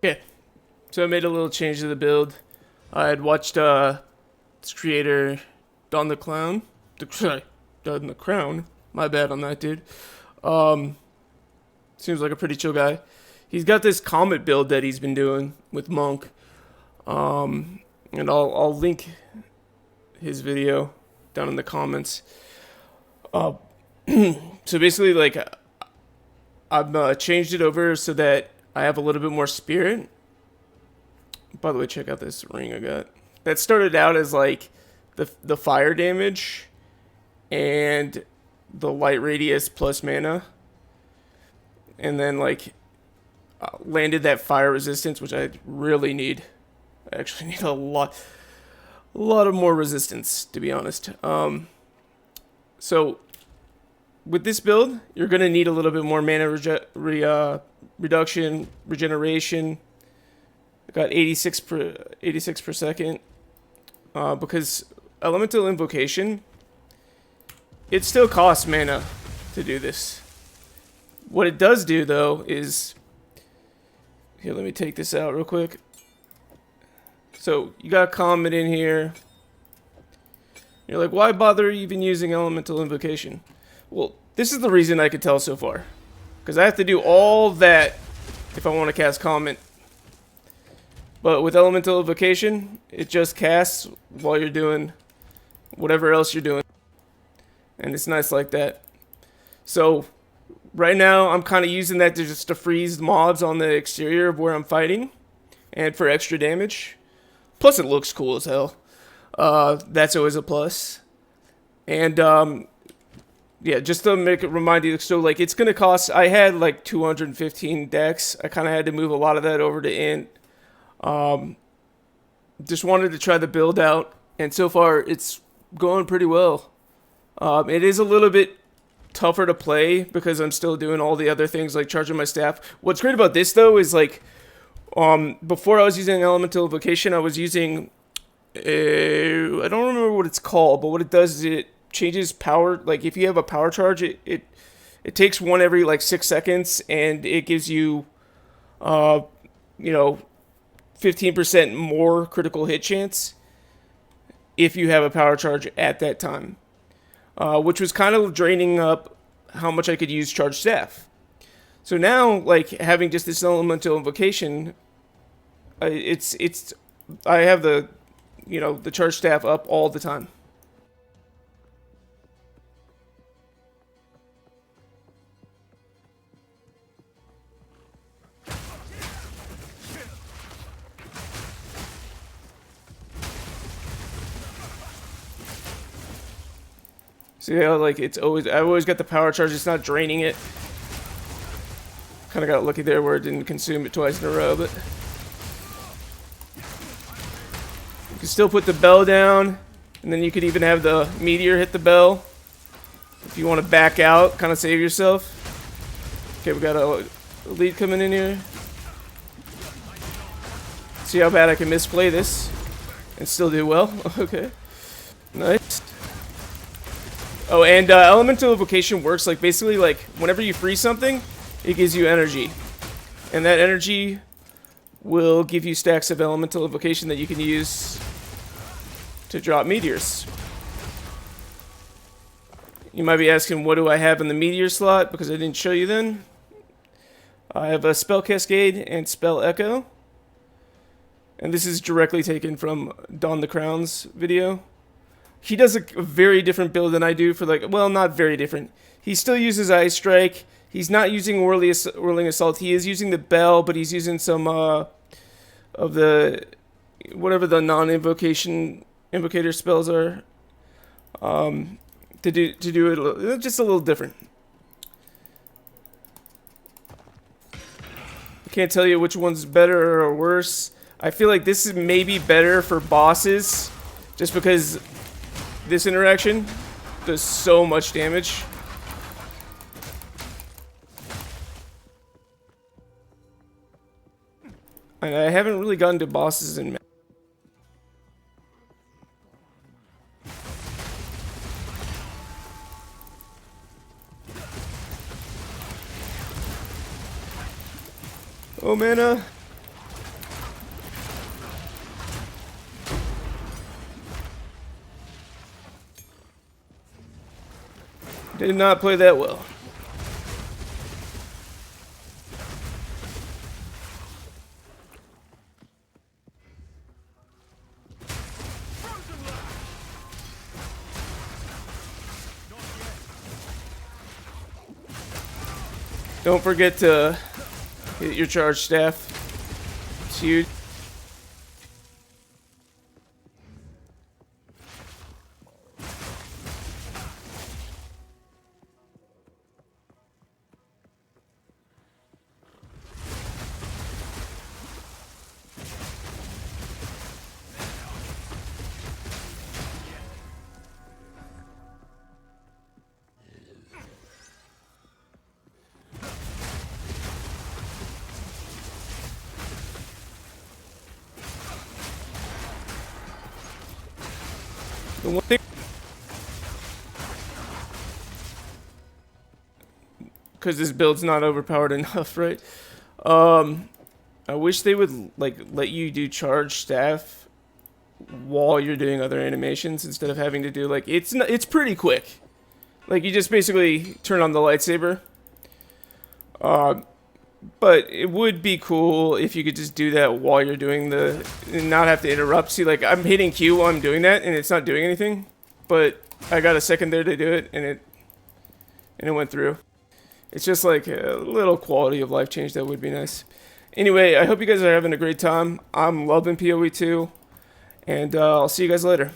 Okay, so I made a little change to the build. I had watched this creator, Don the Clown. Sorry, Don the Crown. My bad on that, dude. Seems like a pretty chill guy. He's got this Comet build that he's been doing with Monk. And I'll link his video down in the comments. So basically, like, I've changed it over so that I have a little bit more spirit. By the way, check out this ring I got. That started out as like the fire damage and the light radius plus mana, and then like landed that fire resistance, which I really need. I actually need a lot of more resistance, to be honest. So with this build, you're gonna need a little bit more mana reduction, regeneration. I got 86 per second, because elemental invocation, it still costs mana to do this. What it does do though is, here, let me take this out real quick. So you got Comet in here. You're like, why bother even using elemental invocation? Well, this is the reason I could tell so far, because I have to do all that if I want to cast Comet. But with elemental invocation, it just casts while you're doing whatever else you're doing. And it's nice like that. So right now, I'm kind of using that to freeze mobs on the exterior of where I'm fighting, and for extra damage. Plus, it looks cool as hell. That's always a plus. And yeah, just to remind you, so like it's gonna cost. I had like 215 dex. I kind of had to move a lot of that over to int. Just wanted to try the build out, and so far it's going pretty well. It is a little bit tougher to play because I'm still doing all the other things like charging my staff. What's great about this though is like, before I was using elemental invocation, I was using I don't remember what it's called, but what it does is it changes power. Like if you have a power charge, it takes one every like 6 seconds, and it gives you 15% more critical hit chance if you have a power charge at that time, which was kind of draining up how much I could use charge staff. So now, like, having just this elemental invocation, I have the the charge staff up all the time. See how like I've always got the power charge, it's not draining it. Kinda got lucky there where it didn't consume it twice in a row, but you can still put the bell down, and then you could even have the meteor hit the bell if you want to back out, kinda save yourself. Okay, we got a lead coming in here. See how bad I can misplay this and still do well. Okay. Nice. Oh, and elemental invocation works like basically like whenever you freeze something, it gives you energy, and that energy will give you stacks of elemental invocation that you can use to drop meteors. You might be asking, what do I have in the meteor slot? Because I didn't show you then. I have a spell cascade and spell echo, and this is directly taken from Don the Crown's video. He does a very different build than I do for like, well, not very different. He still uses Ice Strike. He's not using Whirling Assault. He is using the Bell, but he's using some of the whatever the non-invocator spells are to do it just a little different. I can't tell you which one's better or worse. I feel like this is maybe better for bosses, just because this interaction does so much damage. And I haven't really gotten to bosses in. Oh, mana. Did not play that well. Don't forget to hit your charge staff. It's huge. The one thing, because this build's not overpowered enough, right? I wish they would like let you do charge staff while you're doing other animations instead of having to do like it's pretty quick. Like you just basically turn on the lightsaber. But it would be cool if you could just do that while you're doing the, and not have to interrupt. See, like I'm hitting Q while I'm doing that, and it's not doing anything. But I got a second there to do it, and it went through. It's just like a little quality of life change that would be nice. Anyway, I hope you guys are having a great time. I'm loving PoE 2, and I'll see you guys later.